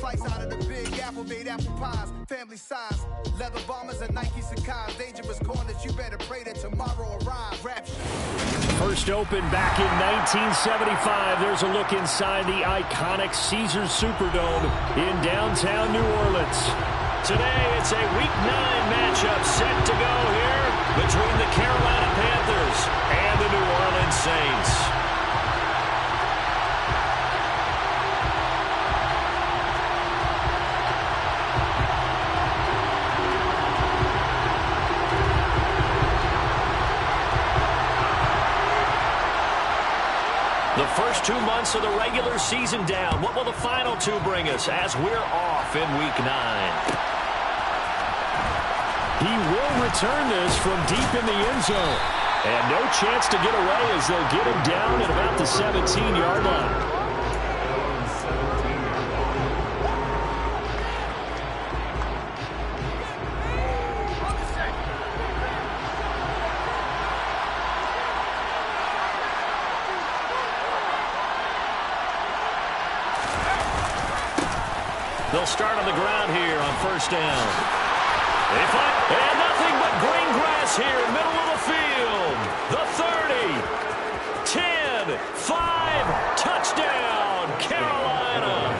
Slice out of the big apple, made apple pies, family size. Leather bombers and Nike Sacai's. Dangerous corners, you better pray that tomorrow arrives. Rap First opened back in 1975. There's a look inside the iconic Caesars Superdome in downtown New Orleans. Today, it's a Week 9 matchup set to go here between the Carolina Panthers and the New Orleans Saints. The first 2 months of the regular season down. What will the final two bring us as we're off in Week 9? He will return this from deep in the end zone. And no chance to get away as they'll get him down at about the 17-yard line. They'll start on the ground here on first down. They fight, and nothing but green grass here, middle of the field. The 30, 10, 5, touchdown, Carolina.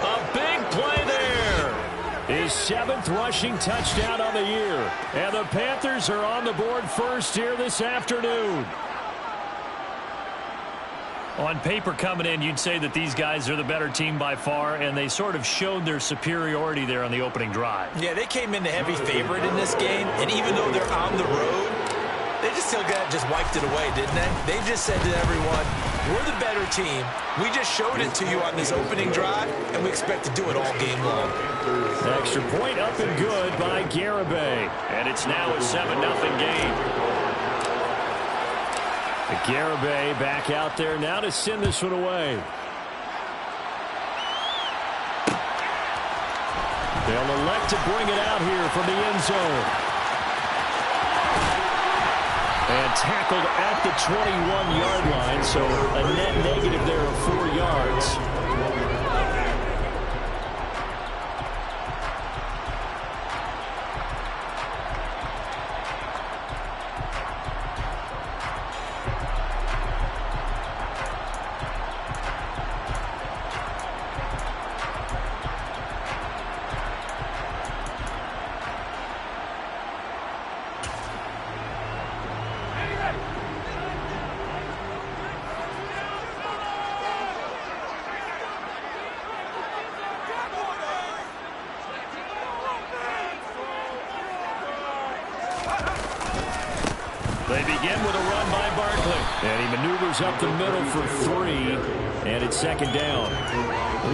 A big play there. His 7th rushing touchdown on the year. And the Panthers are on the board first here this afternoon. On paper coming in, you'd say that these guys are the better team by far, and they sort of showed their superiority there on the opening drive. Yeah, they came in the heavy favorite in this game, and even though they're on the road, they just wiped it away, didn't they? They just said to everyone, we're the better team. We just showed it to you on this opening drive, and we expect to do it all game long. Extra point up and good by Garibay, and it's now a 7-0 game. Garibay back out there now to send this one away. They'll elect to bring it out here from the end zone. And tackled at the 21-yard line, so a net negative there of 4 yards. They begin with a run by Barkley. And he maneuvers up the middle for 3. And it's second down.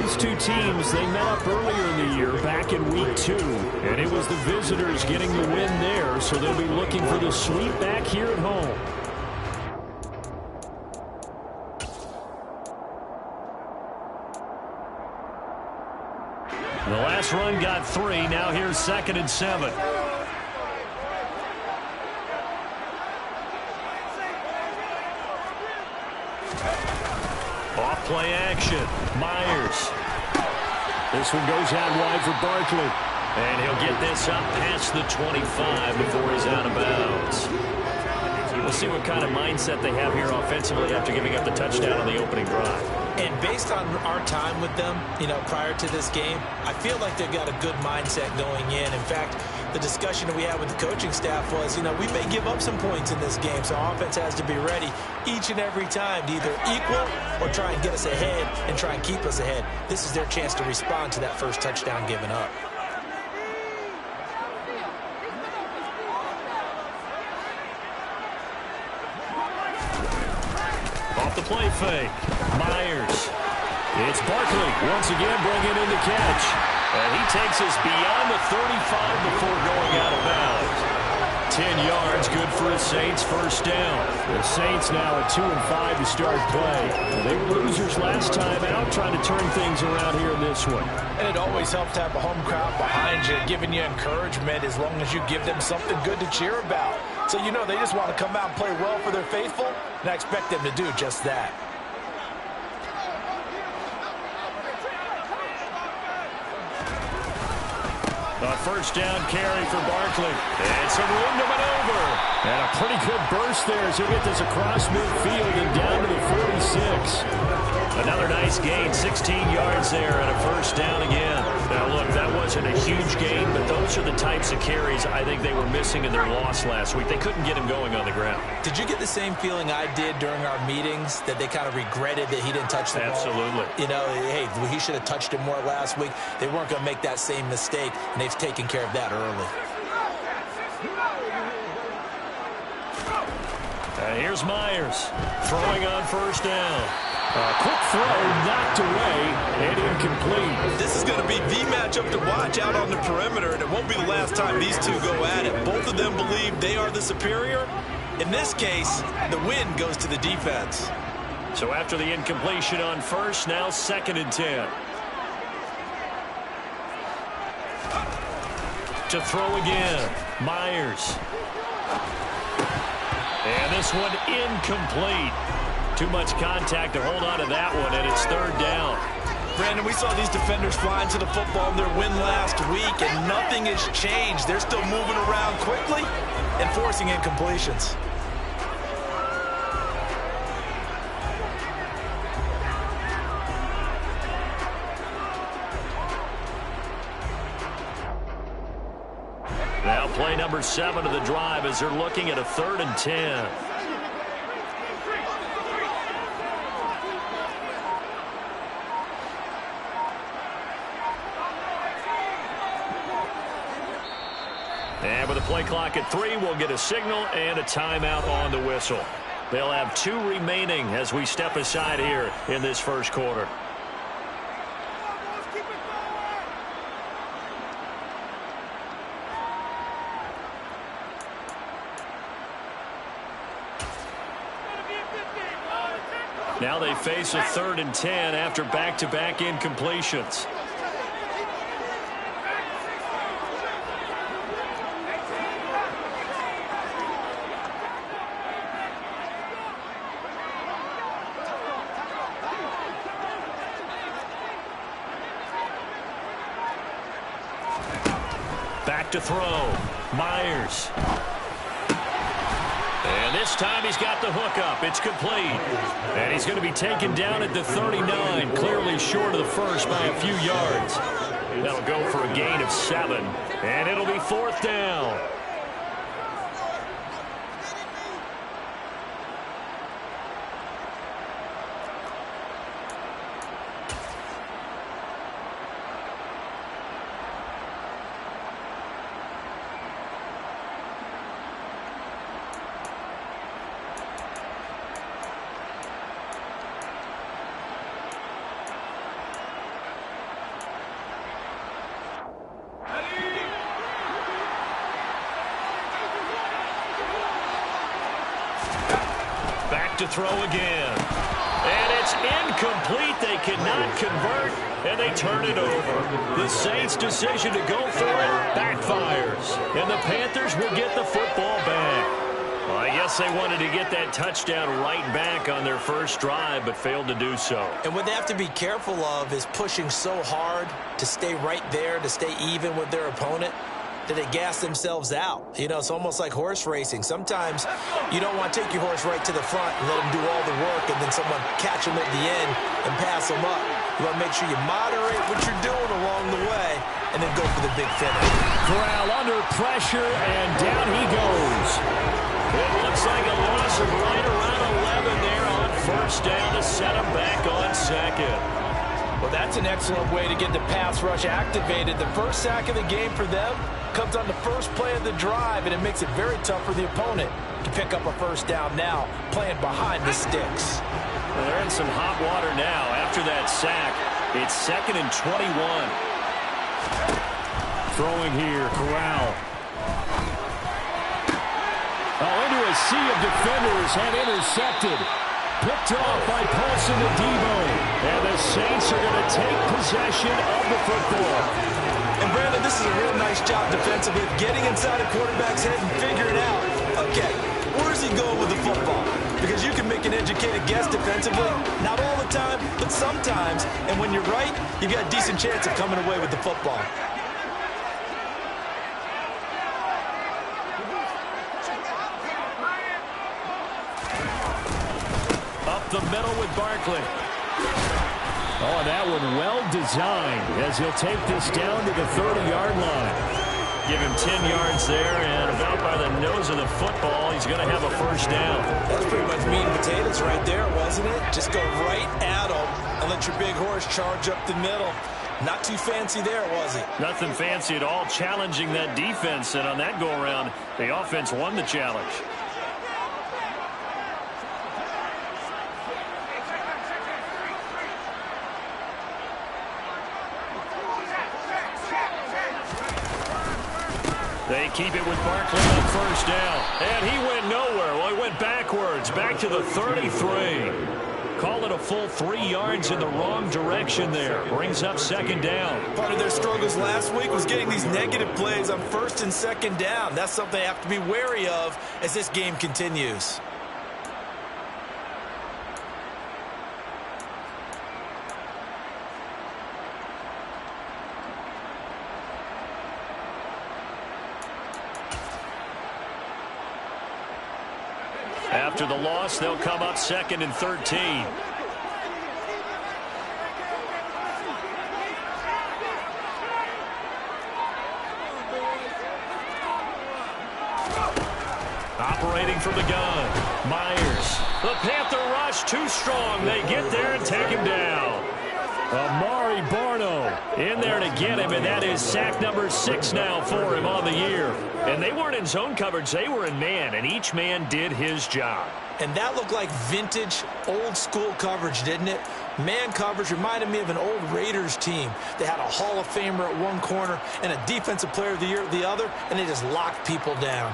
These two teams, they met up earlier in the year, back in Week 2. And it was the visitors getting the win there, so they'll be looking for the sweep back here at home. The last run got 3. Now here's 2nd and 7. Off-play action. Myers. This one goes out wide for Barkley. And he'll get this up past the 25 before he's out of bounds. We'll see what kind of mindset they have here offensively after giving up the touchdown on the opening drive. And based on our time with them, prior to this game, I feel like they've got a good mindset going in. In fact, the discussion that we had with the coaching staff was, we may give up some points in this game, so our offense has to be ready each and every time to either equal or try and get us ahead and try and keep us ahead. This is their chance to respond to that first touchdown given up. Off the play fake. Myers. It's Barkley once again bringing in the catch. And he takes us beyond the 35 before going out of bounds. 10 yards, good for the Saints, first down. The Saints now at 2-5 to start play. They were losers last time out, trying to turn things around here in this one. And it always helps to have a home crowd behind you, giving you encouragement as long as you give them something good to cheer about. So they just want to come out and play well for their faithful, and I expect them to do just that. A first down carry for Barkley. And some room to maneuver. And a pretty good burst there as he'll get this across midfield and down to the 46. Another nice gain, 16 yards there and a first down again. Now, look, that wasn't a huge gain, but those are the types of carries I think they were missing in their loss last week. They couldn't get him going on the ground. Did you get the same feeling I did during our meetings, that they kind of regretted that he didn't touch the ball? Absolutely. You know, hey, he should have touched it more last week. They weren't going to make that same mistake, and they've taken care of that early. Here's Myers throwing on first down. Quick throw, knocked away, and incomplete. This is going to be the matchup to watch out on the perimeter, and it won't be the last time these two go at it. Both of them believe they are the superior. In this case, the win goes to the defense. So after the incompletion on first, now 2nd and 10. To throw again, Myers. And this one incomplete. Too much contact to hold on to that one, and it's 3rd down. Brandon, we saw these defenders flying to the football in their win last week, and nothing has changed. They're still moving around quickly and forcing incompletions. Now play number 7 of the drive as they're looking at a 3rd and 10. And with the play clock at 3, we'll get a signal and a timeout on the whistle. They'll have 2 remaining as we step aside here in this first quarter. Now they face a 3rd and 10 after back-to-back incompletions. Back to throw. Myers. And this time he's got the hookup. It's complete. And he's going to be taken down at the 39, clearly short of the first by a few yards. That'll go for a gain of 7. And it'll be 4th down. To throw again. And it's incomplete. They cannot convert, and they turn it over. The Saints' decision to go for it backfires, and the Panthers will get the football back. Well, I guess they wanted to get that touchdown right back on their first drive, but failed to do so. And what they have to be careful of is pushing so hard to stay right there, to stay even with their opponent, that they gas themselves out. You know, it's almost like horse racing. Sometimes you don't want to take your horse right to the front and let them do all the work and then someone catch them at the end and pass them up. You want to make sure you moderate what you're doing along the way and then go for the big finish. Corral under pressure, and down he goes. It looks like a loss of right around 11 there on first down to set him back on 2nd. Well, that's an excellent way to get the pass rush activated. The first sack of the game for them comes on the first play of the drive, and it makes it very tough for the opponent to pick up a first down now, playing behind the sticks. Well, they're in some hot water now after that sack. It's 2nd and 21. Throwing here, Corral. Into a sea of defenders and intercepted. Picked off by Paulson and Debo. And the Saints are going to take possession of the football. And Brandon, this is a real nice job defensively, getting inside a quarterback's head and figuring out, okay, where's he going with the football? Because you can make an educated guess defensively, not all the time, but sometimes. And when you're right, you've got a decent chance of coming away with the football. the middle with Barkley. Oh, and that one well designed as he'll take this down to the 30-yard line. Give him 10 yards there, and about by the nose of the football, he's going to have a first down. That's pretty much meat and potatoes right there, wasn't it? Just go right at him and let your big horse charge up the middle. Not too fancy there, was it? Nothing fancy at all, challenging that defense, and on that go-around, the offense won the challenge. They keep it with Barkley on first down. And he went nowhere. Well, he went backwards, back to the 33. Call it a full 3 yards in the wrong direction there. Brings up second down. Part of their struggles last week was getting these negative plays on first and second down. That's something they have to be wary of as this game continues. After the loss, they'll come up second and 13. Operating from the gun, Myers. The Panther rush too strong. They get there and take him down. Amari Barno in there to get him, and that is sack number 6 now for him on the year. And they weren't in zone coverage. They were in man, and each man did his job. And that looked like vintage, old-school coverage, didn't it? Man coverage reminded me of an old Raiders team. They had a Hall of Famer at one corner and a Defensive Player of the Year at the other, and they just locked people down.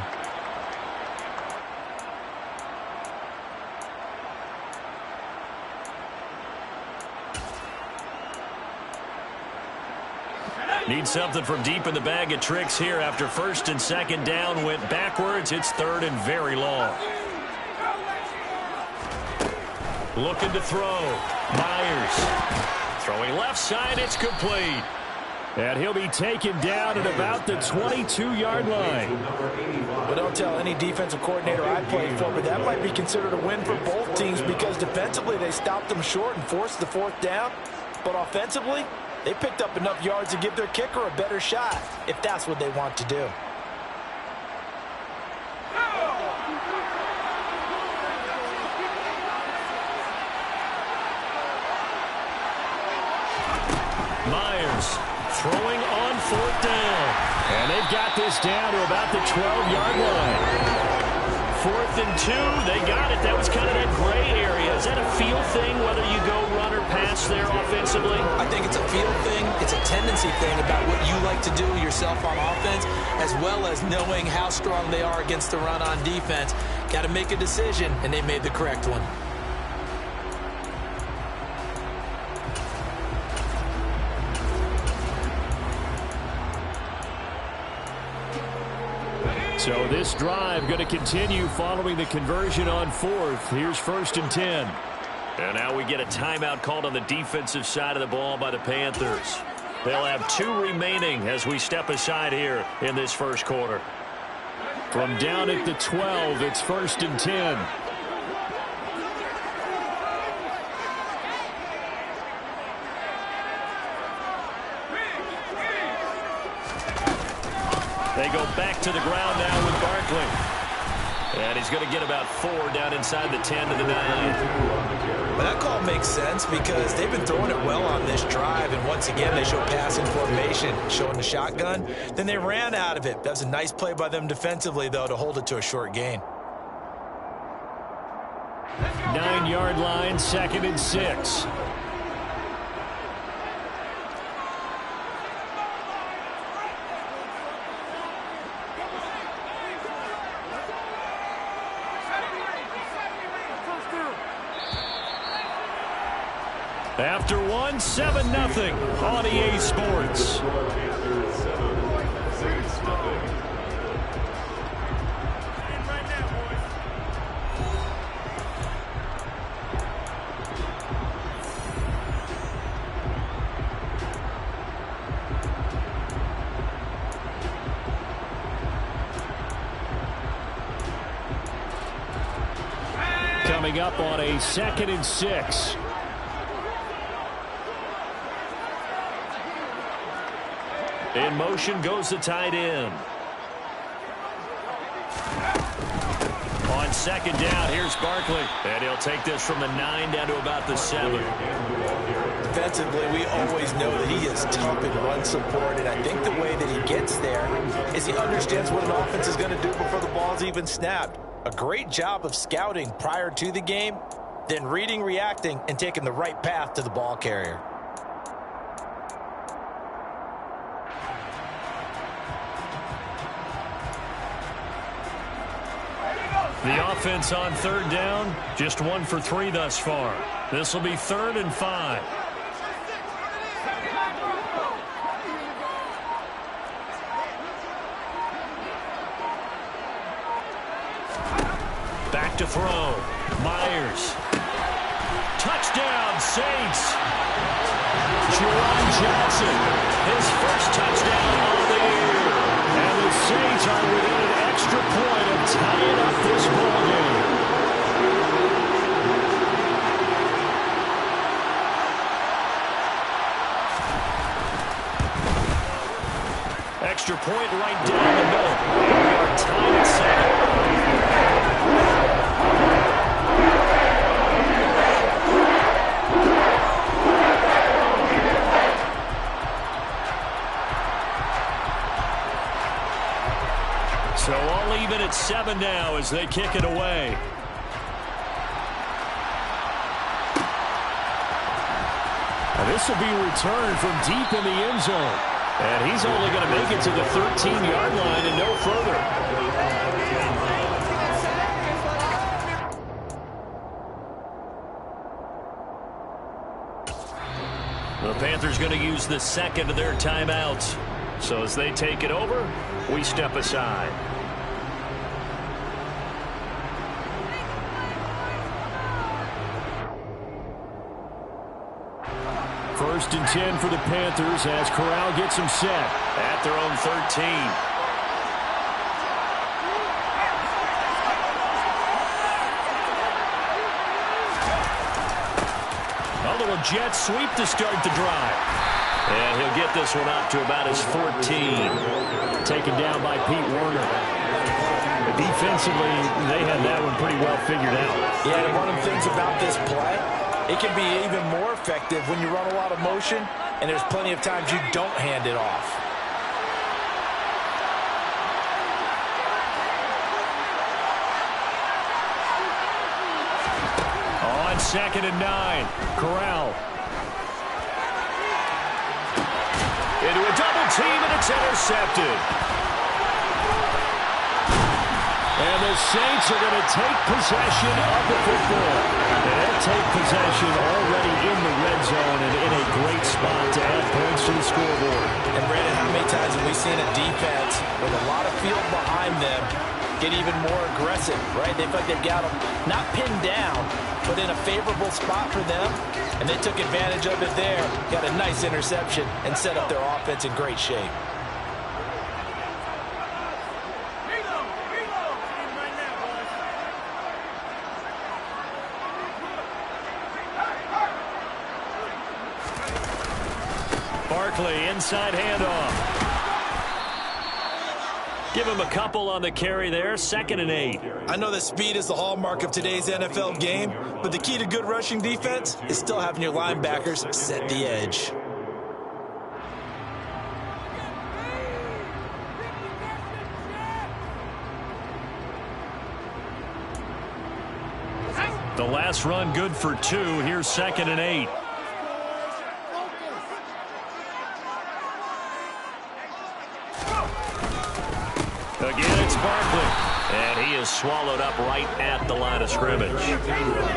Need something from deep in the bag of tricks here after first and second down went backwards. It's third and very long. Looking to throw. Myers. Throwing left side. It's complete. And he'll be taken down at about the 22-yard line. Well, don't tell any defensive coordinator I played for, but that might be considered a win for both teams because defensively they stopped them short and forced the fourth down. But offensively, they picked up enough yards to give their kicker a better shot, if that's what they want to do. Myers throwing on fourth down. And they've got this down to about the 12-yard line. 4th and 2, they got it. That was kind of that gray area. Is that a feel thing, whether you go run or pass there offensively? I think it's a feel thing. It's a tendency thing about what you like to do yourself on offense, as well as knowing how strong they are against the run on defense. Got to make a decision, and they made the correct one. So this drive going to continue following the conversion on 4th. Here's 1st and 10. And now we get a timeout called on the defensive side of the ball by the Panthers. They'll have 2 remaining as we step aside here in this first quarter. From down at the 12, it's 1st and 10. They go back to the ground now with Barkley. And he's going to get about 4 down inside the 10 to the 9. Well, that call makes sense because they've been throwing it well on this drive. And once again, they show passing formation, showing the shotgun. Then they ran out of it. That was a nice play by them defensively, though, to hold it to a short gain. 9-yard line, 2nd and 6. After 1, 7-0 on EA Sports. coming up on a 2nd and 6. In motion goes the tight end. On 2nd down, here's Barkley. And he'll take this from the 9 down to about the 7. Defensively, we always know that he is tough in run support, and I think the way that he gets there is he understands what an offense is going to do before the ball's even snapped. A great job of scouting prior to the game, then reading, reacting, and taking the right path to the ball carrier. The offense on 3rd down, just 1 for 3 thus far. This will be 3rd and 5. Back to throw. Myers. Touchdown, Saints. Jerome Johnson, his first touchdown of the year. And the Saints are within an extra point of tying up this ballgame. Extra point right down the middle. And we are tied at 7. So all even at 7 now as they kick it away. And this will be returned from deep in the end zone. And he's only going to make it to the 13-yard line and no further. The Panthers going to use the 2nd of their timeouts. So as they take it over, we step aside. 1st and 10 for the Panthers as Corral gets them set at their own 13. A little jet sweep to start the drive. And he'll get this one up to about his 14. Taken down by Pete Werner. Defensively, they had that one pretty well figured out. Yeah, and one of the things about this play, it can be even more effective when you run a lot of motion, and there's plenty of times you don't hand it off. On 2nd and 9, Corral. Into a double team, and it's intercepted. And the Saints are going to take possession of the football. They'll take possession already in the red zone and in a great spot to add points to the scoreboard. And Brandon, how many times have we seen a defense with a lot of field behind them get even more aggressive, right? They feel like they've got them not pinned down, but in a favorable spot for them, and they took advantage of it there, got a nice interception, and set up their offense in great shape. Barkley, inside handoff. Give him a couple on the carry there, 2nd and 8. I know that speed is the hallmark of today's NFL game, but the key to good rushing defense is still having your linebackers set the edge. The last run good for 2. Here's 2nd and 8. Again, it's Barkley. And he is swallowed up right at the line of scrimmage.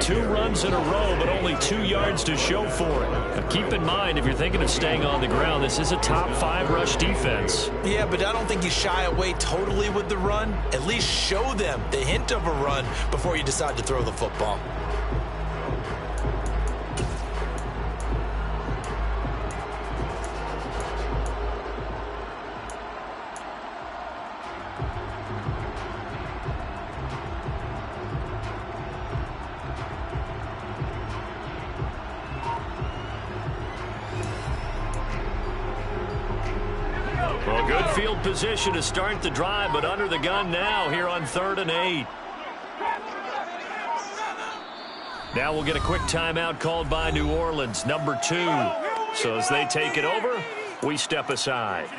2 runs in a row, but only 2 yards to show for it. Now, keep in mind, if you're thinking of staying on the ground, this is a top 5 rush defense. Yeah, but I don't think you shy away totally with the run. At least show them the hint of a run before you decide to throw the football. Well, good field position to start the drive, but under the gun now here on 3rd and 8. Now we'll get a quick timeout called by New Orleans, number 2. So as they take it over, we step aside.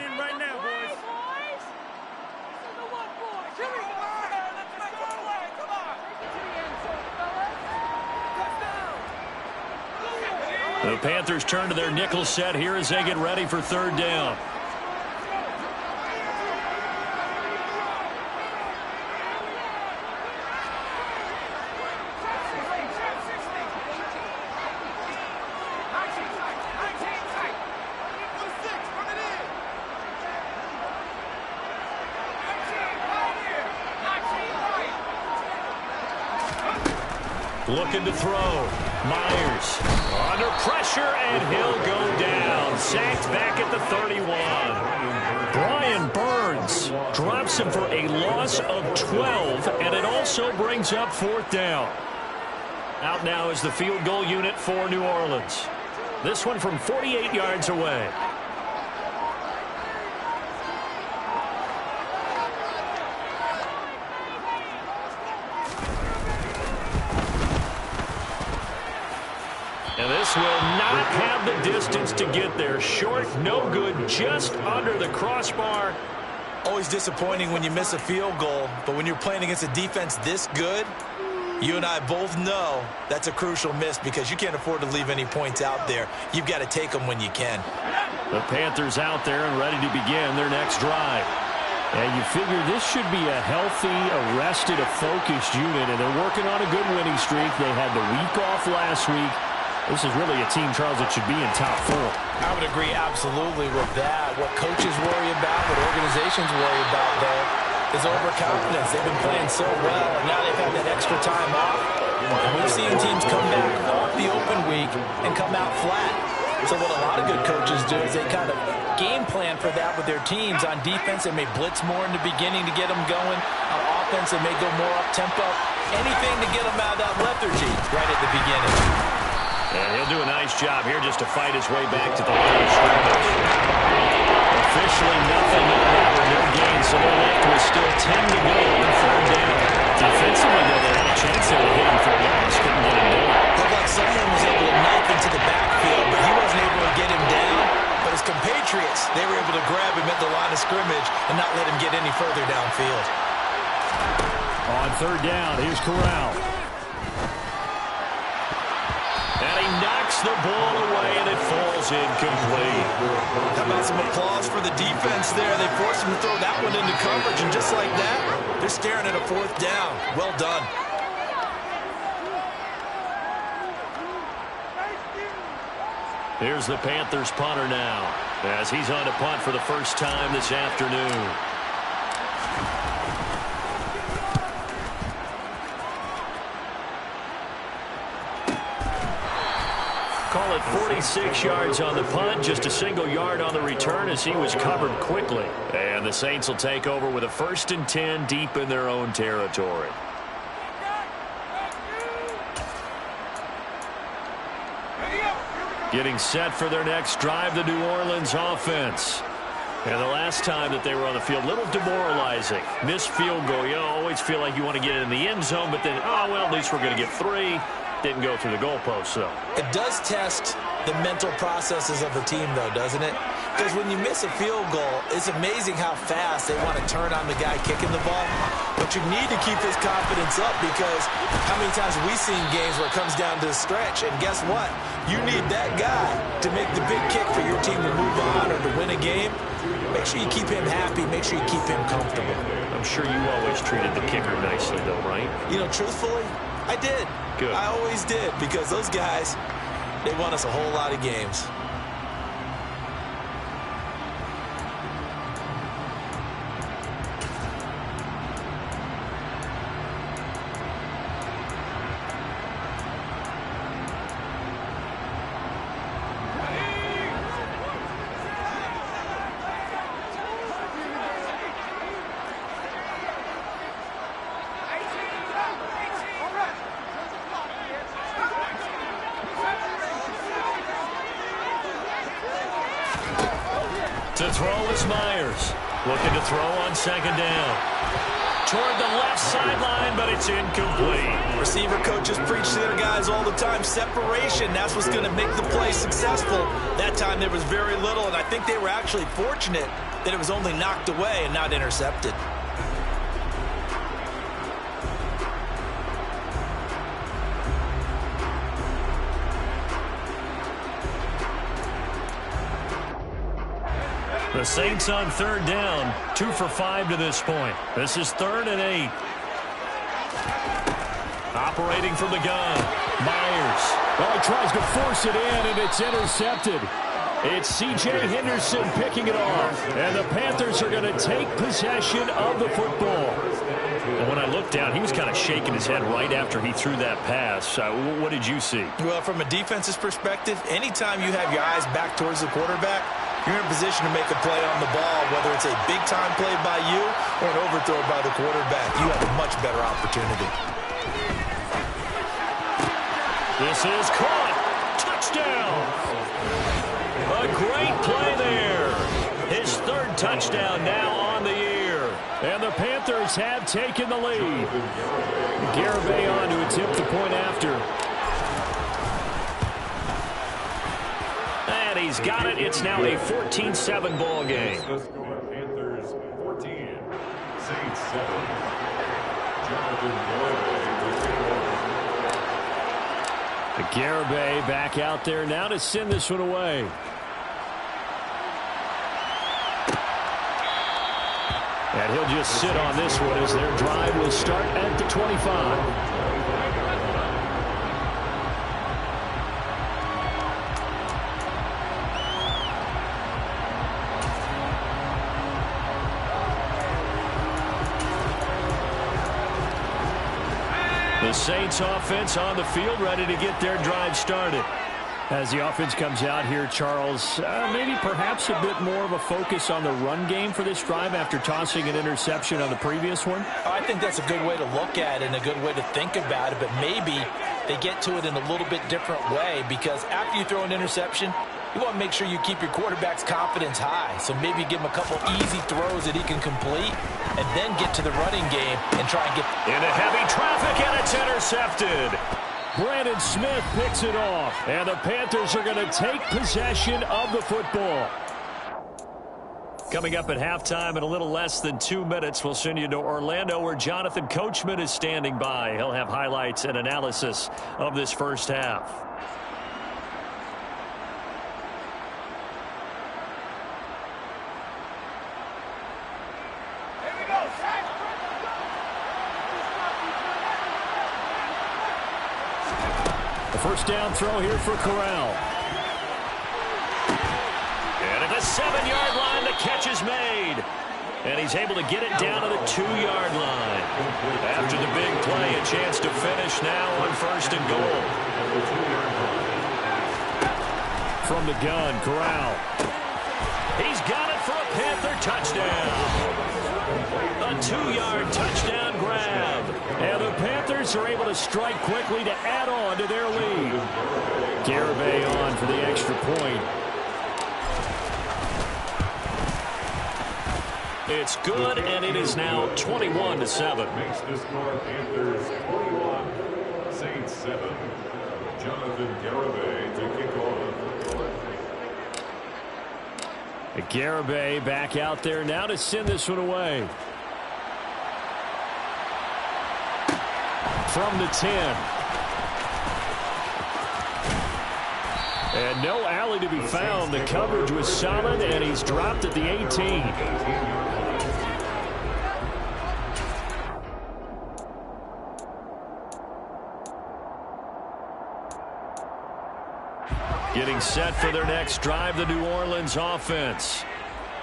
The Panthers turn to their nickel set here as they get ready for 3rd down. Looking to throw. Myers under pressure, and he'll go down. Sacked back at the 31. Brian Burns drops him for a loss of 12, and it also brings up 4th down. Out now is the field goal unit for New Orleans. This one from 48 yards away. And this will not have the distance to get there. Short, no good, just under the crossbar. Always disappointing when you miss a field goal, but when you're playing against a defense this good, you and I both know that's a crucial miss because you can't afford to leave any points out there. You've got to take them when you can. The Panthers out there and ready to begin their next drive. And you figure this should be a healthy, arrested, a focused unit, and they're working on a good winning streak. They had the week off last week. This is really a team, Charles, that should be in top 4. I would agree absolutely with that. What coaches worry about, what organizations worry about, though, is overconfidence. They've been playing so well, and now they've had that extra time off. And we've seen teams come back off the open week and come out flat. So what a lot of good coaches do is they kind of game plan for that with their teams. On defense, they may blitz more in the beginning to get them going. On offense, they may go more up-tempo. Anything to get them out of that lethargy right at the beginning. And he'll do a nice job here just to fight his way back to the line of scrimmage. Officially nothing on that with no gain, so they're left with still 10 to go on 3rd down. Defensively, though, they had a chance there to hit him for a loss. Couldn't get him down. Looked like someone was able to knife into the backfield, but he wasn't able to get him down. But his compatriots, they were able to grab him at the line of scrimmage and not let him get any further downfield. On 3rd down, here's Corral. And he knocks the ball away, and it falls incomplete. How about some applause for the defense there? They forced him to throw that one into coverage, and just like that, they're staring at a 4th down. Well done. Here's the Panthers punter now, as he's on to punt for the first time this afternoon. Call it 46 yards on the punt, just a single yard on the return as he was covered quickly. And the Saints will take over with a 1st and 10 deep in their own territory. Getting set for their next drive, the New Orleans offense. And the last time that they were on the field, a little demoralizing. Missed field goal. You always feel like you want to get in the end zone, but then, oh, well, at least we're going to get 3. Didn't go through the goalpost, though. It does test the mental processes of a team, though, doesn't it? Because when you miss a field goal, it's amazing how fast they want to turn on the guy kicking the ball. But you need to keep his confidence up because how many times have we seen games where it comes down to the stretch? And guess what? You need that guy to make the big kick for your team to move on or to win a game. Make sure you keep him happy. Make sure you keep him comfortable. I'm sure you always treated the kicker nicely, though, right? You know, truthfully, I did. Good. I always did because those guys, they won us a whole lot of games. To throw is Myers. Looking to throw on second down. Toward the left sideline, but it's incomplete. Receiver coaches preach to their guys all the time. Separation, that's what's going to make the play successful. That time there was very little, and I think they were actually fortunate that it was only knocked away and not intercepted. The Saints on third down, 2 for 5 to this point. This is 3rd and 8. Operating from the gun, Myers. Well, he tries to force it in, and it's intercepted. It's C.J. Henderson picking it off, and the Panthers are going to take possession of the football. And when I looked down, he was kind of shaking his head right after he threw that pass. What did you see? Well, from a defense's perspective, anytime you have your eyes back towards the quarterback, you're in position to make a play on the ball, whether it's a big-time play by you or an overthrow by the quarterback. You have a much better opportunity. This is caught. Touchdown. A great play there. His 3rd touchdown now on the year. And the Panthers have taken the lead. Garibay on to attempt the point after. And he's got it. It's now a 14-7 ball game. Panthers 14, Saints 7. Garibay back out there now to send this one away. And he'll just sit on this one as their drive will start at the 25. The Saints offense on the field, ready to get their drive started. As the offense comes out here, Charles, maybe perhaps a bit more of a focus on the run game for this drive after tossing an interception on the previous one? I think that's a good way to look at it and a good way to think about it, but maybe they get to it in a little bit different way, because after you throw an interception, you want to make sure you keep your quarterback's confidence high. So maybe give him a couple easy throws that he can complete and then get to the running game and try and get into heavy traffic, and it's intercepted. Brandon Smith picks it off, and the Panthers are going to take possession of the football. Coming up at halftime in a little less than 2 minutes, we'll send you to Orlando where Jonathan Coachman is standing by. He'll have highlights and analysis of this first half. First down throw here for Corral. And at the 7-yard line, the catch is made. And he's able to get it down to the 2-yard line. After the big play, a chance to finish now on 1st and goal. From the gun, Corral. He's got it for a Panther touchdown. A 2-yard touchdown grab. And the Panthers are able to strike quickly to add on to their lead. Garibay on for the extra point. It's good, and it is now 21-7. Makes the score Panthers 21, Saints 7. Jonathan Garibay to kick off. Garibay back out there now to send this one away. From the 10. And no alley to be found. The coverage was solid, and he's dropped at the 18. Getting set for their next drive, the New Orleans offense.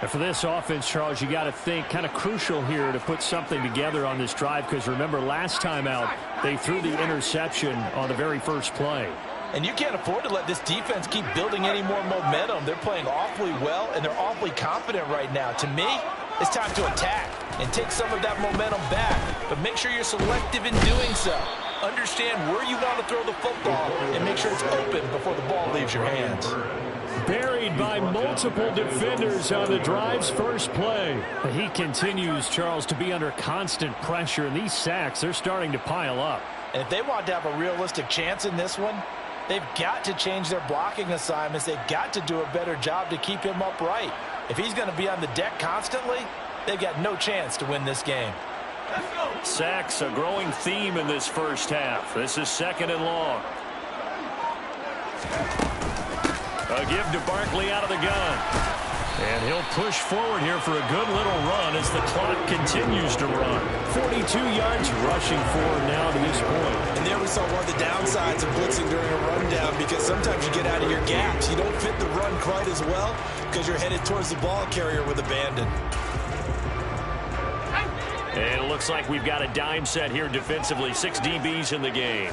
And for this offense, Charles, you got to think kind of crucial here to put something together on this drive, because remember last time out they threw the interception on the very first play. And you can't afford to let this defense keep building any more momentum. They're playing awfully well, and they're awfully confident right now. To me, it's time to attack and take some of that momentum back, but make sure you're selective in doing so. Understand where you want to throw the football and make sure it's open before the ball leaves your hands. buried by multiple defenders on the drive's first play. He continues, Charles, to be under constant pressure, and these sacks, they're starting to pile up. And if they want to have a realistic chance in this one, they've got to change their blocking assignments. They've got to do a better job to keep him upright. If he's going to be on the deck constantly, they've got no chance to win this game. Sacks, a growing theme in this first half. This is 2nd and long. A give to Barkley out of the gun. And he'll push forward here for a good little run as the clock continues to run. 42 yards rushing forward now to this point. And there we saw one of the downsides of blitzing during a rundown, because sometimes you get out of your gaps. You don't fit the run quite as well because you're headed towards the ball carrier with abandon. And it looks like we've got a dime set here defensively. 6 DBs in the game.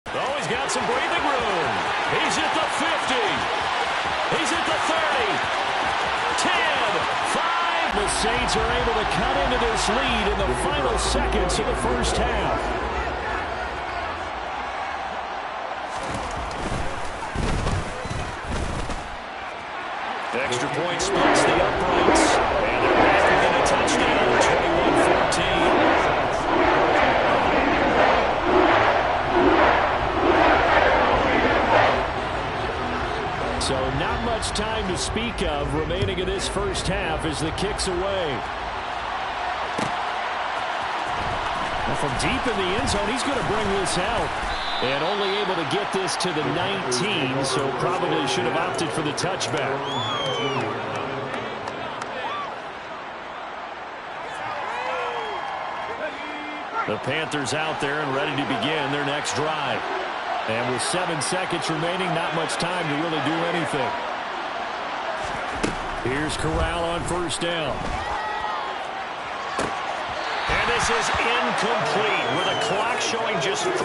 Oh, he's got some breathing room. He's at the 50. He's at the 30. 10, 5. The Saints are able to cut into this lead in the final seconds of the first half. Extra point splits the uprights. And they're back within a touchdown, 21-14. So not much time to speak of remaining in this first half as the kick's away. And from deep in the end zone, he's going to bring this out. And only able to get this to the 19, so probably should have opted for the touchback. The Panthers out there and ready to begin their next drive. And with 7 seconds remaining, not much time to really do anything. Here's Corral on first down. And this is incomplete with a clock showing just 3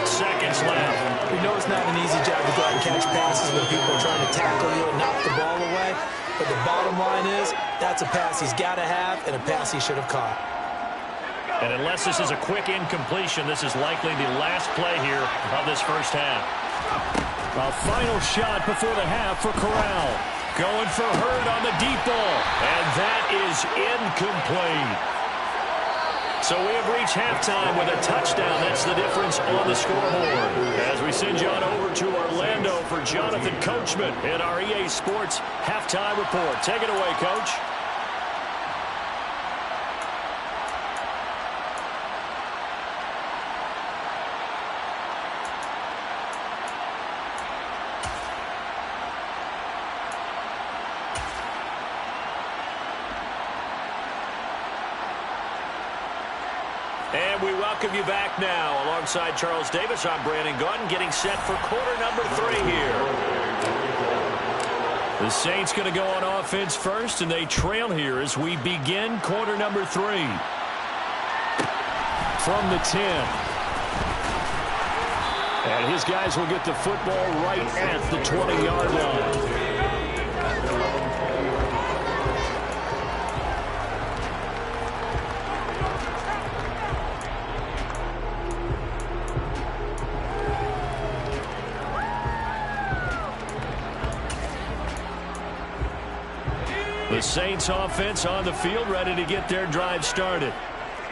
seconds left. We know it's not an easy job to go out and catch passes when people are trying to tackle you and knock the ball away. But the bottom line is that's a pass he's got to have and a pass he should have caught. And unless this is a quick incompletion, this is likely the last play here of this first half. A final shot before the half for Corral. Going for Hurd on the deep ball. And that is incomplete. So we have reached halftime with a touchdown. That's the difference on the scoreboard. As we send you on over to Orlando for Jonathan Coachman in our EA Sports Halftime Report. Take it away, Coach. And we welcome you back now. Alongside Charles Davis, I'm Brandon Gunn, getting set for quarter number 3 here. The Saints going to go on offense first, and they trail here as we begin quarter number 3. From the 10. And his guys will get the football right at the 20-yard line. The Saints offense on the field, ready to get their drive started.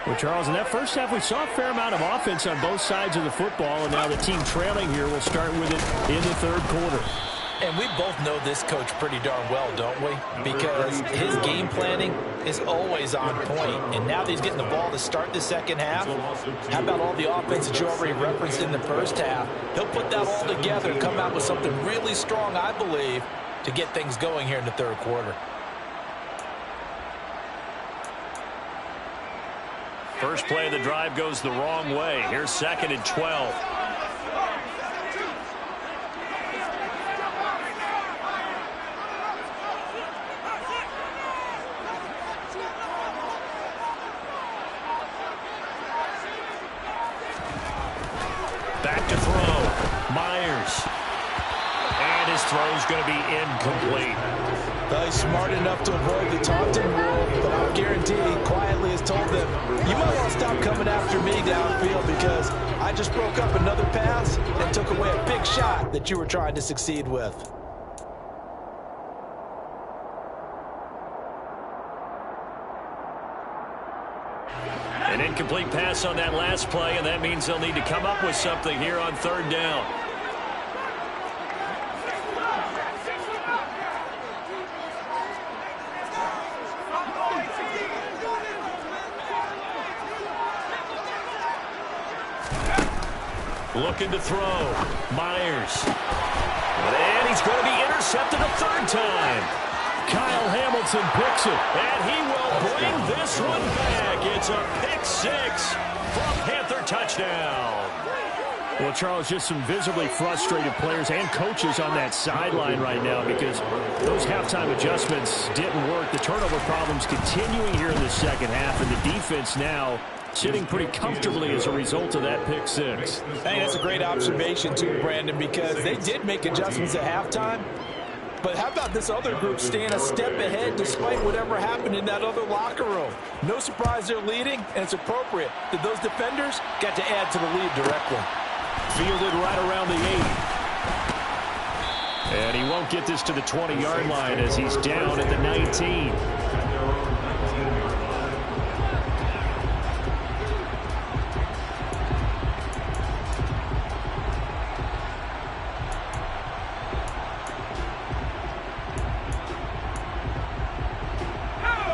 Well, Charles, in that first half, we saw a fair amount of offense on both sides of the football, and now the team trailing here will start with it in the third quarter. And we both know this coach pretty darn well, don't we? Because his game planning is always on point. And now that he's getting the ball to start the second half, how about all the offense that you already referenced in the first half? He'll put that all together and come out with something really strong, I believe, to get things going here in the third quarter. First play of the drive goes the wrong way. Here's 2nd and 12. Back to throw. Myers. And his throw is going to be incomplete. Well, he's smart enough to avoid the taunting rule, but I'll guarantee he quietly has told them, you might want to stop coming after me downfield because I just broke up another pass and took away a big shot that you were trying to succeed with. An incomplete pass on that last play, and that means they'll need to come up with something here on third down. Looking to throw. Myers. And he's going to be intercepted a third time. Kyle Hamilton picks it. And he will bring this one back. It's a pick six for a Panther touchdown. Well, Charles, just some visibly frustrated players and coaches on that sideline right now because those halftime adjustments didn't work. The turnover problems continuing here in the second half, and the defense now sitting pretty comfortably as a result of that pick six. Hey, that's a great observation too, Brandon, because they did make adjustments at halftime. But how about this other group staying a step ahead despite whatever happened in that other locker room? No surprise they're leading, and it's appropriate that those defenders got to add to the lead directly. Fielded right around the 8. And he won't get this to the 20-yard line as he's down at the 19.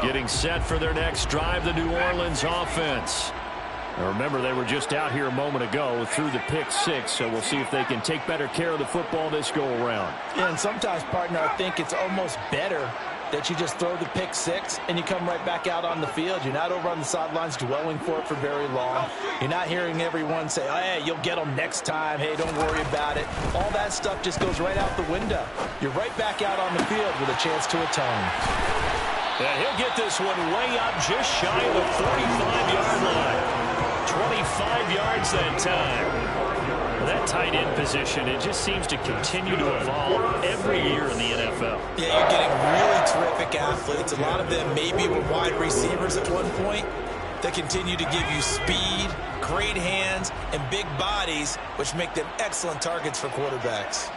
Getting set for their next drive, the New Orleans offense. Now remember, they were just out here a moment ago through the pick six, so we'll see if they can take better care of the football this go-around. Yeah, and sometimes, partner, I think it's almost better that you just throw the pick six and you come right back out on the field. You're not over on the sidelines dwelling for it for very long. You're not hearing everyone say, oh, hey, you'll get them next time. Hey, don't worry about it. All that stuff just goes right out the window. You're right back out on the field with a chance to atone. And he'll get this one way up just shy of the 45-yard line. 25 yards that time. Well, that tight end position, it just seems to continue to evolve every year in the NFL. Yeah, you're getting really terrific athletes. A lot of them maybe were wide receivers at one point. They continue to give you speed, great hands, and big bodies, which make them excellent targets for quarterbacks.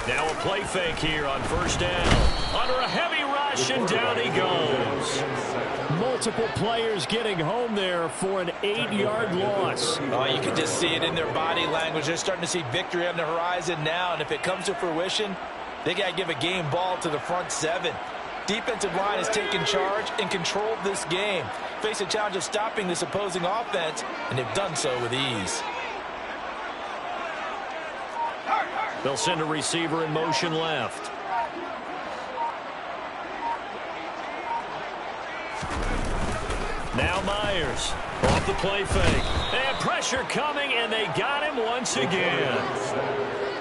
Now a play fake here on first down. Under a heavy rush, and down he goes. Multiple players getting home there for an 8-yard loss. Oh, you can just see it in their body language. They're starting to see victory on the horizon now, and if it comes to fruition, they got to give a game ball to the front seven. Defensive line has taken charge and controlled this game. Face a challenge of stopping this opposing offense, and they've done so with ease. They'll send a receiver in motion left. Now Myers off the play fake. And pressure coming, and they got him once again.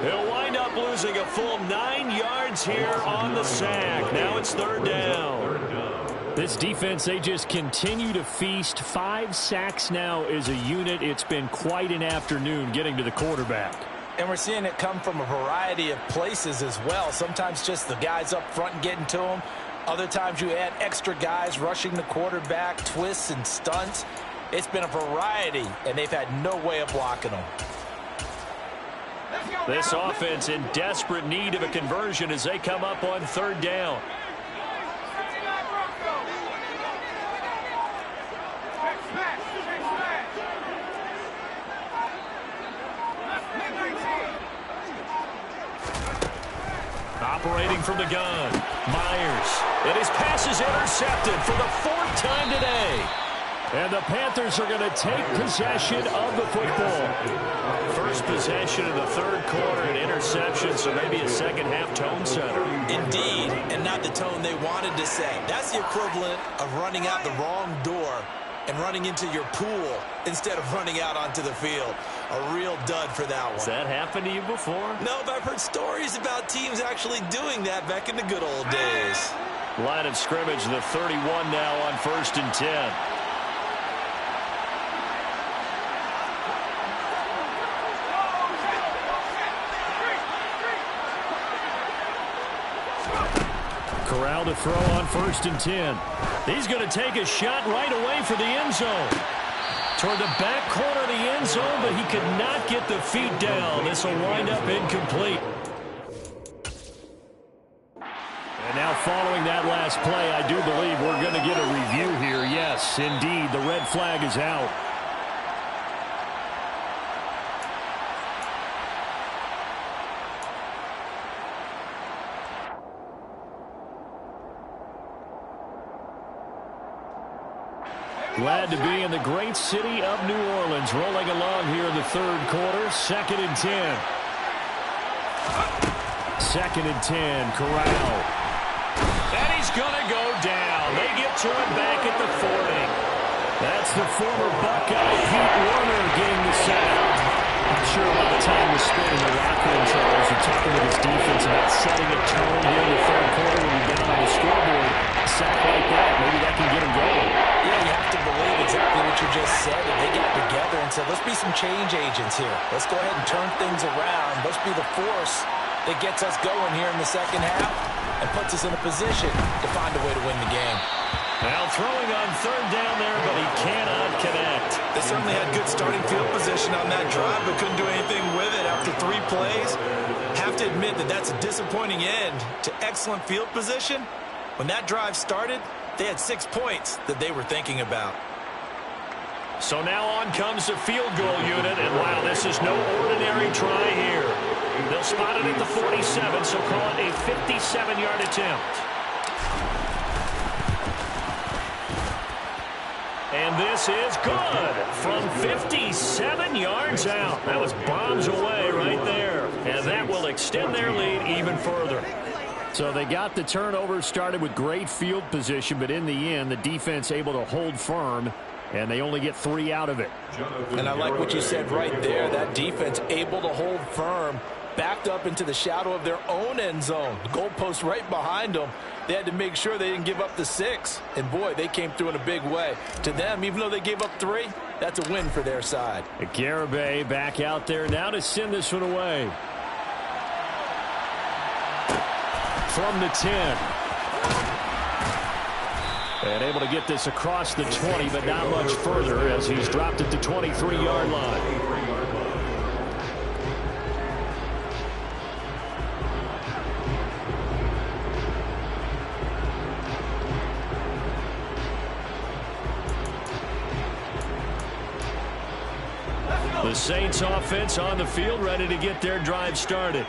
He'll wind up losing a full 9 yards here on the sack. Now it's third down. This defense, they just continue to feast. 5 sacks now as a unit. It's been quite an afternoon getting to the quarterback. And we're seeing it come from a variety of places as well. Sometimes just the guys up front and getting to them. Other times you add extra guys rushing the quarterback, twists and stunts. It's been a variety, and they've had no way of blocking them. This offense in desperate need of a conversion as they come up on third down. Operating from the gun, Myers. And his pass is intercepted for the 4th time today. And the Panthers are going to take possession of the football. First possession of the third quarter, an interception, so maybe a second-half tone setter. Indeed, and not the tone they wanted to set. That's the equivalent of running out the wrong door and running into your pool instead of running out onto the field. A real dud for that one. Has that happened to you before? No, but I've heard stories about teams actually doing that back in the good old days. Line of scrimmage, the 31 now on 1st and 10. Corral to throw on 1st and 10. He's going to take a shot right away for the end zone. Toward the back corner of the end zone, but he could not get the feet down. This will wind up incomplete. And now following that last play, I do believe we're going to get a review here. Yes, indeed, the red flag is out. Glad to be in the great city of New Orleans, rolling along here in the 3rd quarter. 2nd and 10. 2nd and 10, Corral. And he's going to go down. They get to him back at the 40. That's the former Buckeye, Pete Warner, getting the sack. I'm sure a lot of time was spent in the locker room, Charles. You're talking with his defense about setting a tone here in the 3rd quarter when you're down on the scoreboard. A sack like that, maybe that can get him going. Yeah, you have to believe exactly what you just said. And they got together and said, let's be some change agents here. Let's go ahead and turn things around. Let's be the force that gets us going here in the 2nd half and puts us in a position to find a way to win the game. Now throwing on 3rd down there, but he cannot connect. They certainly had good starting field position on that drive, but couldn't do anything with it after 3 plays. Have to admit that that's a disappointing end to excellent field position. When that drive started, they had 6 points that they were thinking about. So now on comes the field goal unit, and wow, this is no ordinary try here. They'll spot it at the 47, so call it a 57-yard attempt. And this is good from 57 yards out. That was bombs away right there. And that will extend their lead even further. So they got the turnover, started with great field position, but in the end, the defense able to hold firm, and they only get 3 out of it. And I like what you said right there. That defense able to hold firm, backed up into the shadow of their own end zone. The goalpost right behind them. They had to make sure they didn't give up the 6. And, boy, they came through in a big way. To them, even though they gave up 3, that's a win for their side. Garibay back out there now to send this one away. From the 10. And able to get this across the 20, but not much further as he's dropped at the 23-yard line. The Saints offense on the field, ready to get their drive started.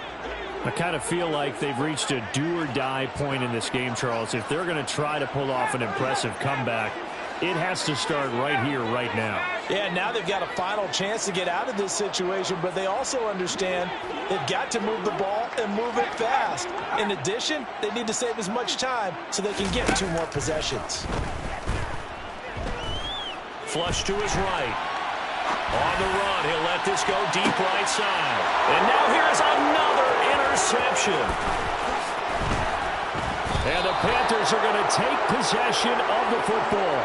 I kind of feel like they've reached a do-or-die point in this game, Charles. If they're going to try to pull off an impressive comeback, it has to start right here, right now. Yeah, now they've got a final chance to get out of this situation, but they also understand they've got to move the ball and move it fast. In addition, they need to save as much time so they can get 2 more possessions. Flush to his right. On the run, he'll let this go deep right side. And now here's another interception. And the Panthers are going to take possession of the football.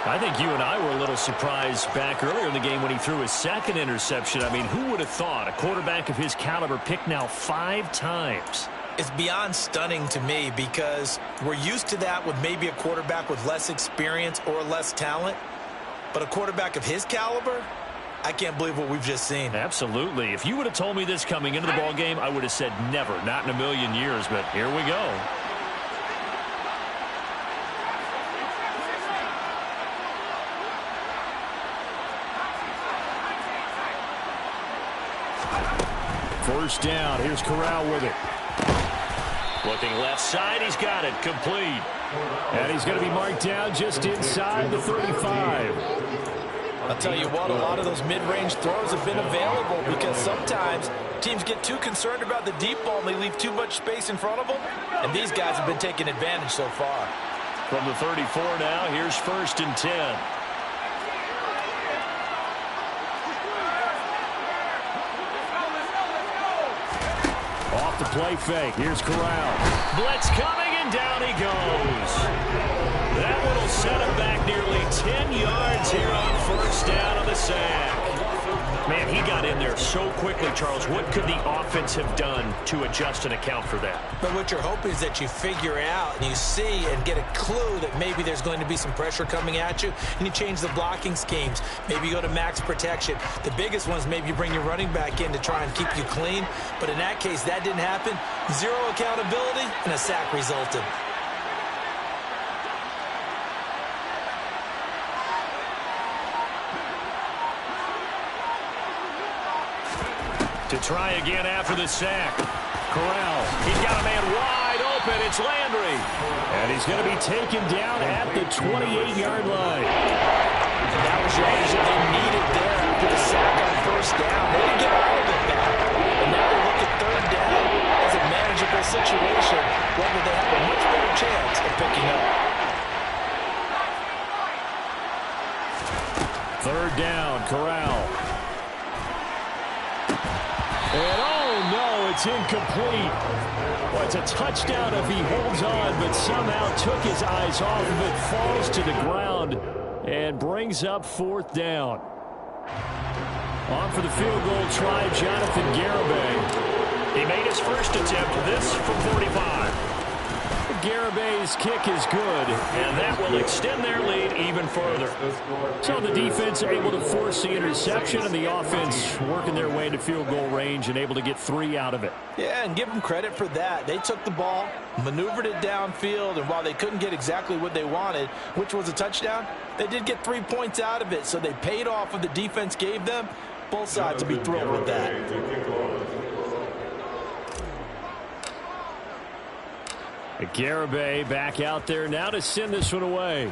I think you and I were a little surprised back earlier in the game when he threw his 2nd interception. I mean, who would have thought a quarterback of his caliber picked now 5 times? It's beyond stunning to me because we're used to that with maybe a quarterback with less experience or less talent. But a quarterback of his caliber, I can't believe what we've just seen. Absolutely. If you would have told me this coming into the ball game, I would have said never, not in a million years. But here we go. First down. Here's Corral with it. Looking left side. He's got it. Complete. And he's going to be marked down just inside the 35. I'll tell you what, a lot of those mid-range throws have been available because sometimes teams get too concerned about the deep ball and they leave too much space in front of them. And these guys have been taking advantage so far. From the 34 now, here's 1st and 10. Off the play fake. Here's Corral. Blitz coming, and down he goes. That one will set him back nearly 10 yards here on 1st down on the sack. Man, he got in there so quickly, Charles. What could the offense have done to adjust and account for that? But what you're hoping is that you figure out and you see and get a clue that maybe there's going to be some pressure coming at you, and you change the blocking schemes. Maybe you go to max protection. The biggest one is maybe you bring your running back in to try and keep you clean. But in that case, that didn't happen. Zero accountability, and a sack resulted. To try again after the sack. Corral. He's got a man wide open. It's Landry. And he's going to be taken down at the 28-yard line. And that was yardage that they needed there after the sack on first down. They didn't get all of it back. And now they look at third down as a manageable situation, whether they have a much better chance of picking up. Third down, Corral. And oh no, it's incomplete. Well, it's a touchdown if he holds on, but somehow took his eyes off of it, falls to the ground, and brings up fourth down. On for the field goal try, Jonathan Garibay. He made his first attempt, this from 45. Garibay's kick is good, and that will extend their lead even further. So the defense able to force the interception, and the offense working their way into field goal range and able to get 3 out of it. Yeah, and give them credit for that. They took the ball, maneuvered it downfield, and while they couldn't get exactly what they wanted, which was a touchdown, they did get 3 points out of it, so they paid off what the defense gave them. Both sides will be thrilled with that. Garibay back out there now to send this one away.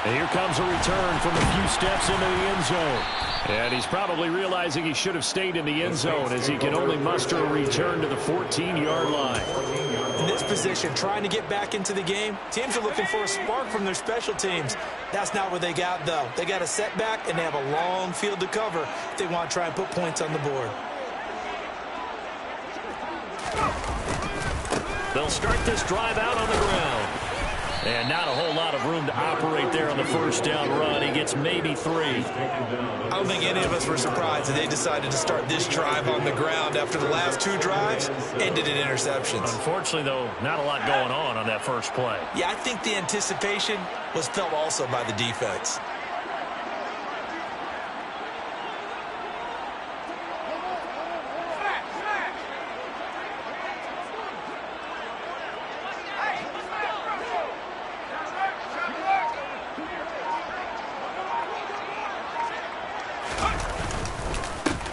And here comes a return from a few steps into the end zone. And he's probably realizing he should have stayed in the end zone as he can only muster a return to the 14-yard line. In this position, trying to get back into the game, teams are looking for a spark from their special teams. That's not what they got, though. They got a setback, and they have a long field to cover if they want to try and put points on the board. They'll start this drive out on the ground. And not a whole lot of room to operate there on the first down run. He gets maybe 3. I don't think any of us were surprised that they decided to start this drive on the ground after the last 2 drives ended in interceptions. Unfortunately, though, not a lot going on that first play. Yeah, I think the anticipation was felt also by the defense.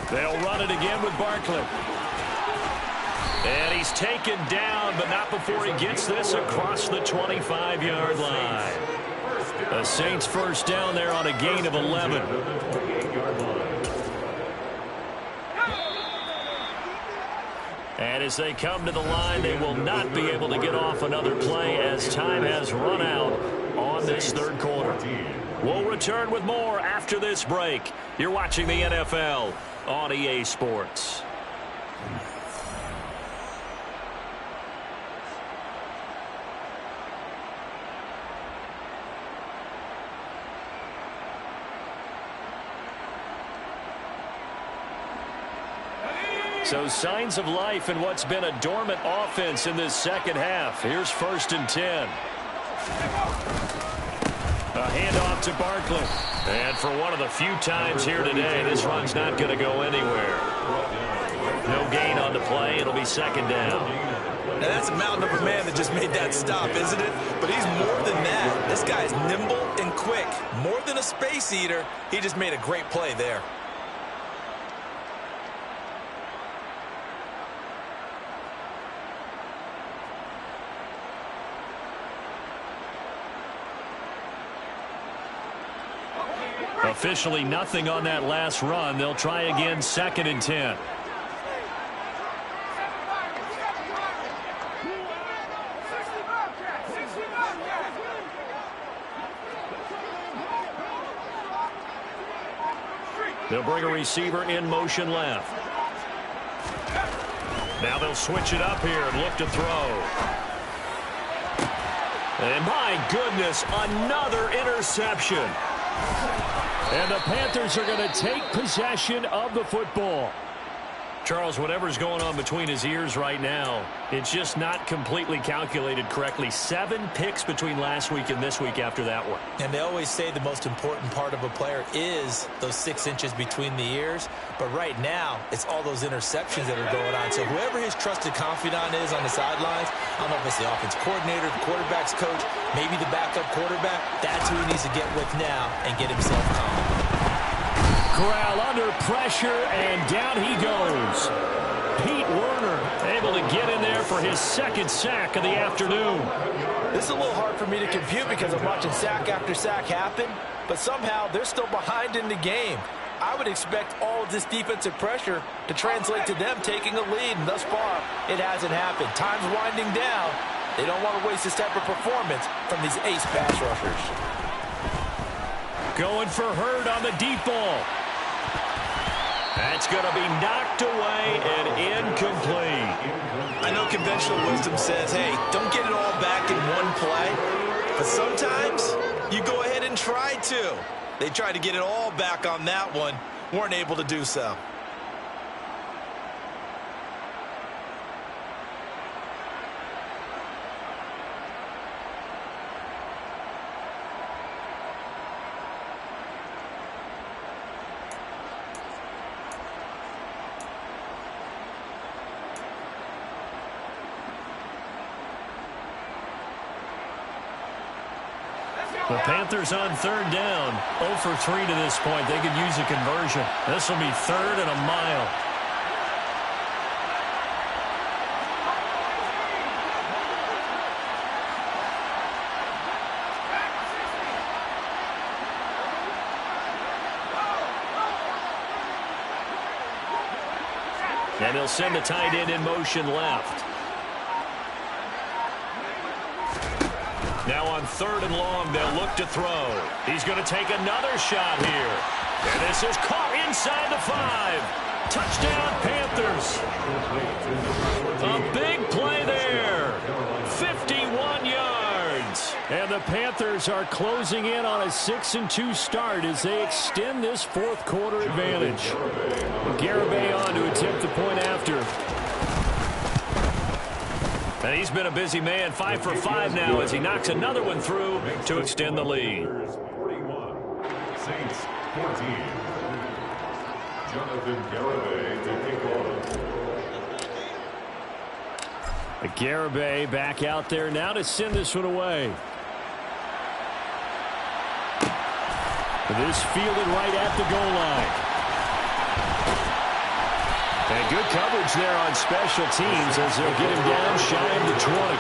They'll run it again with Barkley. And he's taken down, but not before he gets this across the 25-yard line. The Saints first down there on a gain of 11. And as they come to the line, they will not be able to get off another play as time has run out on this third quarter. We'll return with more after this break. You're watching the NFL on EA Sports. So signs of life in what's been a dormant offense in this second half. Here's 1st and 10. A handoff to Barkley. And for one of the few times here today, this run's not going to go anywhere. No gain on the play. It'll be 2nd down. Now that's a mountain of a man that just made that stop, isn't it? But he's more than that. This guy's nimble and quick. More than a space eater. He just made a great play there. Officially nothing on that last run. They'll try again, 2nd and 10. They'll bring a receiver in motion left. Now they'll switch it up here and look to throw. And my goodness, another interception. And the Panthers are going to take possession of the football. Charles, whatever's going on between his ears right now, it's just not completely calculated correctly. 7 picks between last week and this week after that one. And they always say the most important part of a player is those 6 inches between the ears. But right now, it's all those interceptions that are going on. So whoever his trusted confidant is on the sidelines, I don't know if it's the offense coordinator, the quarterback's coach, maybe the backup quarterback, that's who he needs to get with now and get himself calm. Corral under pressure, and down he goes. Pete Werner able to get in there for his 2nd sack of the afternoon. This is a little hard for me to compute because I'm watching sack after sack happen, but somehow they're still behind in the game. I would expect all of this defensive pressure to translate to them taking a lead, and thus far, it hasn't happened. Time's winding down. They don't want to waste this type of performance from these ace pass rushers. Going for Hurd on the deep ball. That's going to be knocked away and incomplete. I know conventional wisdom says, hey, don't get it all back in one play. But sometimes you go ahead and try to. They tried to get it all back on that one. Weren't able to do so. The Panthers on 3rd down. 0 for 3 to this point. They could use a conversion. This will be 3rd and a mile. And he'll send the tight end in motion left. Now on 3rd and long, they'll look to throw. He's going to take another shot here. And this is caught inside the 5. Touchdown, Panthers. A big play there. 51 yards. And the Panthers are closing in on a 6-2 start as they extend this 4th quarter advantage. Garibay on to attempt the point after. And he's been a busy man, 5 for 5 now as he knocks another one through to extend the lead. 41, Saints 14. Jonathan Garibay to kick off. Garibay back out there now to send this one away. This fielded right at the goal line. And good coverage there on special teams as they'll get him down shy of the 20.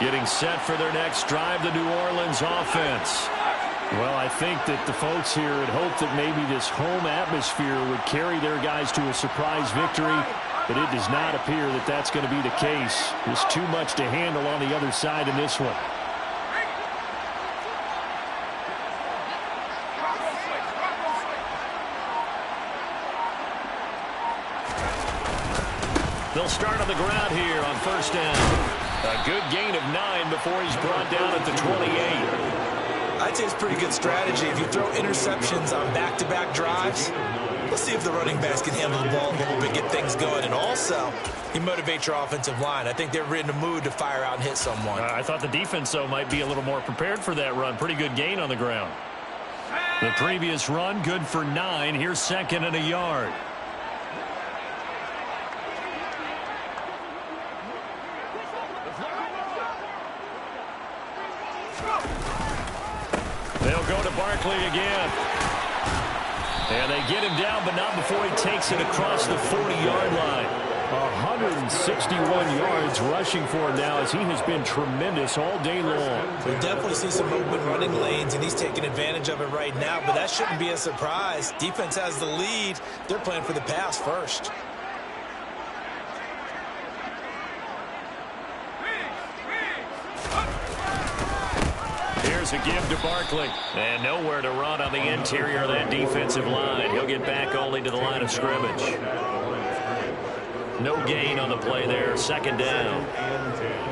Getting set for their next drive, the New Orleans offense. Well, I think that the folks here had hoped that maybe this home atmosphere would carry their guys to a surprise victory. But it does not appear that that's going to be the case. There's too much to handle on the other side in this one. They'll start on the ground here on 1st down. A good gain of 9 before he's brought down at the 28. I'd say it's pretty good strategy. If you throw interceptions on back-to-back drives, let's see if the running backs can handle the ball a little bit, get things going. And also, you motivate your offensive line. I think they're in a mood to fire out and hit someone. I thought the defense, though, might be a little more prepared for that run. Pretty good gain on the ground. The previous run, good for 9. Here's 2nd and a yard. They'll go to Barkley again. And they get him down, but not before he takes it across the 40-yard line. 161 yards rushing for him now as he has been tremendous all day long. We definitely see some open running lanes, and he's taking advantage of it right now, but that shouldn't be a surprise. Defense has the lead. They're playing for the pass first. Throws a give to Barkley. And nowhere to run on the interior of that defensive line. He'll get back only to the line of scrimmage. No gain on the play there. Second down.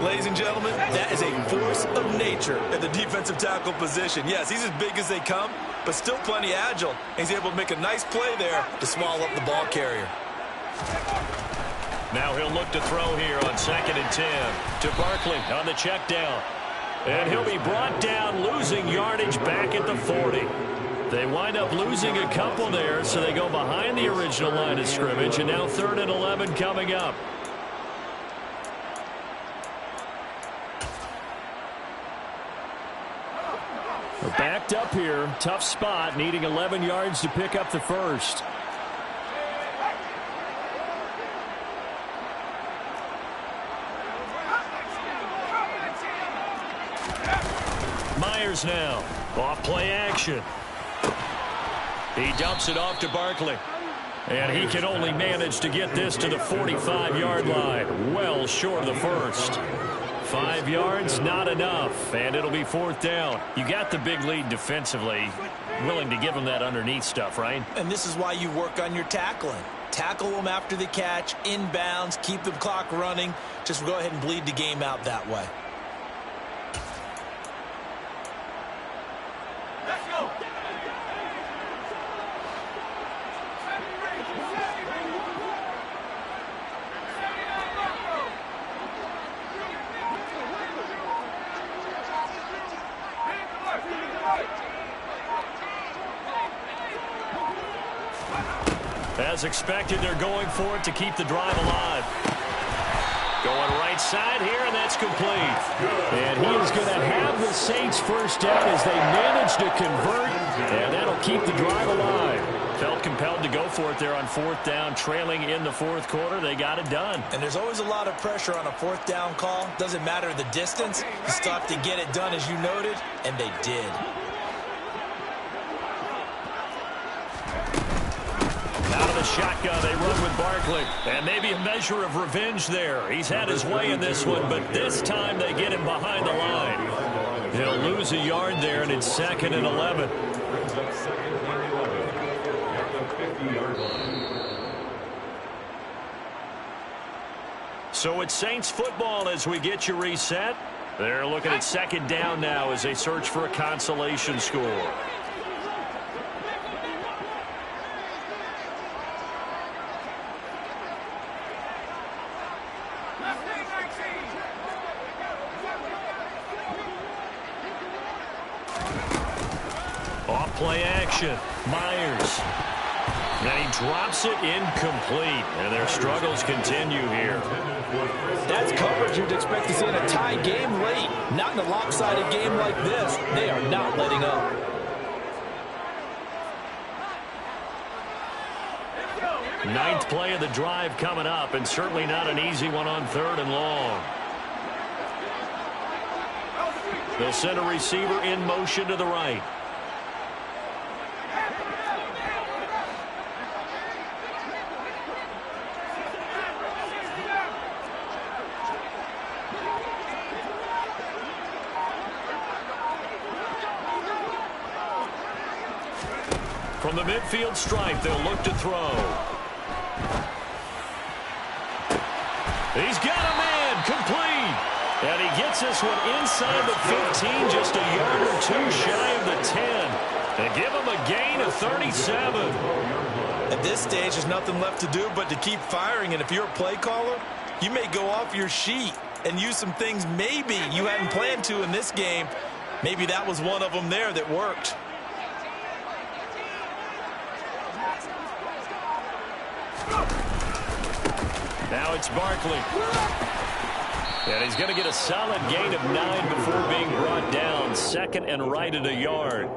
Ladies and gentlemen, that is a force of nature at the defensive tackle position. Yes, he's as big as they come, but still plenty agile. He's able to make a nice play there to swallow up the ball carrier. Now he'll look to throw here on 2nd and 10 to Barkley on the check down. And he'll be brought down, losing yardage back at the 40. They wind up losing a couple there, so they go behind the original line of scrimmage, and now 3rd and 11 coming up. We're backed up here. Tough spot, needing 11 yards to pick up the first. Myers now. Off play action. He dumps it off to Barkley. And he can only manage to get this to the 45-yard line. Well short of the first. 5 yards, not enough. And it'll be 4th down. You got the big lead defensively. Willing to give him that underneath stuff, right? And this is why you work on your tackling. Tackle them after the catch, inbounds, keep the clock running. Just go ahead and bleed the game out that way. As expected, they're going for it to keep the drive alive. Going right side here, and that's complete. And he is going to have the Saints first down as they manage to convert, and that'll keep the drive alive. Felt compelled to go for it there on 4th down, trailing in the 4th quarter. They got it done. And there's always a lot of pressure on a 4th down call. Doesn't matter the distance. You still have to get it done, as you noted, and they did. Out of the shotgun, they run with Barkley. And maybe a measure of revenge there. He's had his way in this one, but this time they get him behind the line. He'll lose a yard there, and it's 2nd and 11. So it's Saints football as we get you reset. They're looking at 2nd down now as they search for a consolation score. Play action. Myers. And he drops it incomplete. And their struggles continue here. That's coverage you'd expect to see in a tie game late. Not in a lopsided game like this. They are not letting up. Ninth play of the drive coming up, and certainly not an easy one on 3rd and long. They'll send a receiver in motion to the right. From the midfield stripe, they'll look to throw. He's got a man, complete. And he gets this one inside the 15, just a yard or two shy of the 10. And give him a gain of 37. At this stage, there's nothing left to do but to keep firing. And if you're a play caller, you may go off your sheet and use some things maybe you hadn't planned to in this game. Maybe that was one of them there that worked. Now it's Barkley. And he's going to get a solid gain of 9 before being brought down. 2nd and right at a yard.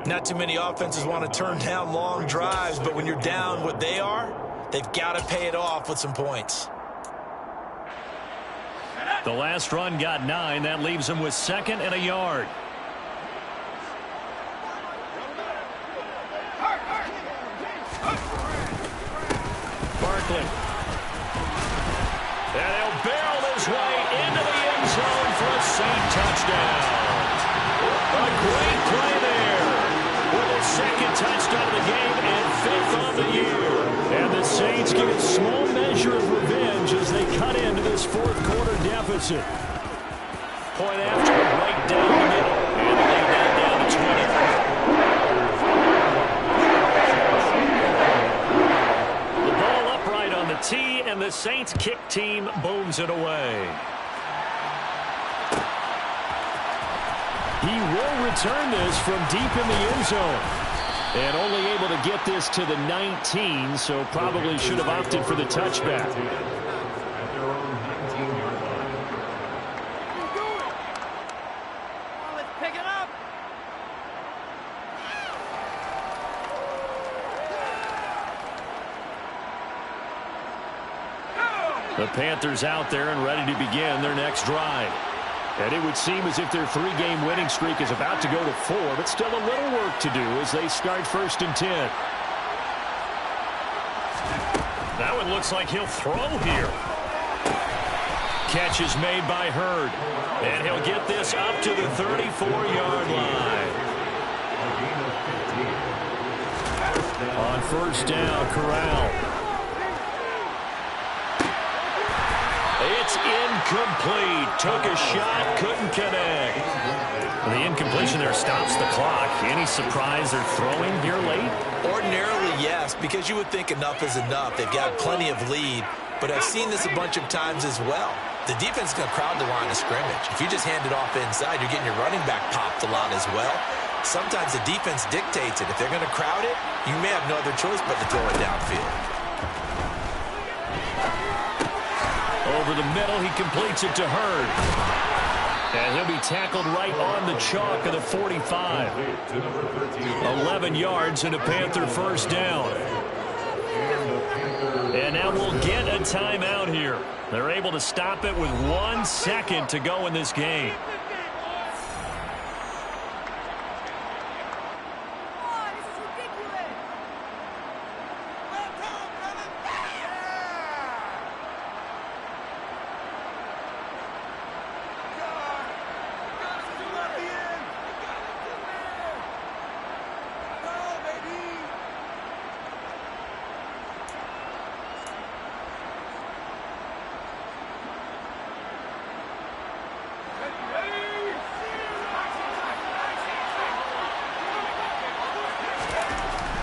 Not too many offenses want to turn down long drives, but when you're down what they are, they've got to pay it off with some points. The last run got 9. That leaves him with 2nd and a yard. Barkley. And he'll barrel his way into the end zone for a Saint touchdown. touchdown of the game and 5th on the year. And the Saints get a small measure of revenge as they cut into this 4th quarter deficit. Point after right down the middle. And they lay that down to 20. The ball upright on the tee, and the Saints kick team booms it away. He will return this from deep in the end zone. And only able to get this to the 19, so probably should have opted for the touchback. At their own 19-yard line. Let's pick it up. The Panthers out there and ready to begin their next drive. And it would seem as if their 3-game winning streak is about to go to 4, but still a little work to do as they start 1st and 10. That one looks like he'll throw here. Catch is made by Hurd. And he'll get this up to the 34-yard line. On 1st down, Corral. It's incomplete. Took a shot, couldn't connect. The incompletion there stops the clock. Any surprise they're throwing here late? Ordinarily, yes, because you would think enough is enough. They've got plenty of lead, but I've seen this a bunch of times as well. The defense is going to crowd the line of scrimmage. If you just hand it off inside, you're getting your running back popped a lot as well. Sometimes the defense dictates it. If they're going to crowd it, you may have no other choice but to throw it downfield. Over the middle, he completes it to Hurd. And he'll be tackled right on the chalk of the 45. 11 yards and a Panther 1st down. And now we'll get a timeout here. They're able to stop it with 1 second to go in this game.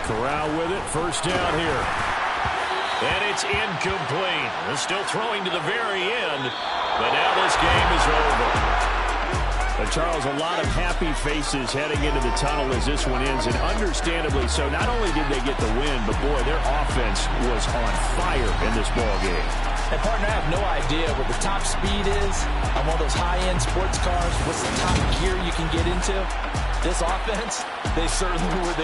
Corral with it, 1st down here. And it's incomplete. They're still throwing to the very end, but now this game is over. Charles, a lot of happy faces heading into the tunnel as this one ends, and understandably so. Not only did they get the win, but boy, their offense was on fire in this ball game. And partner, I have no idea what the top speed is on one of those high-end sports cars. What's the top gear you can get into? This offense, they certainly were there.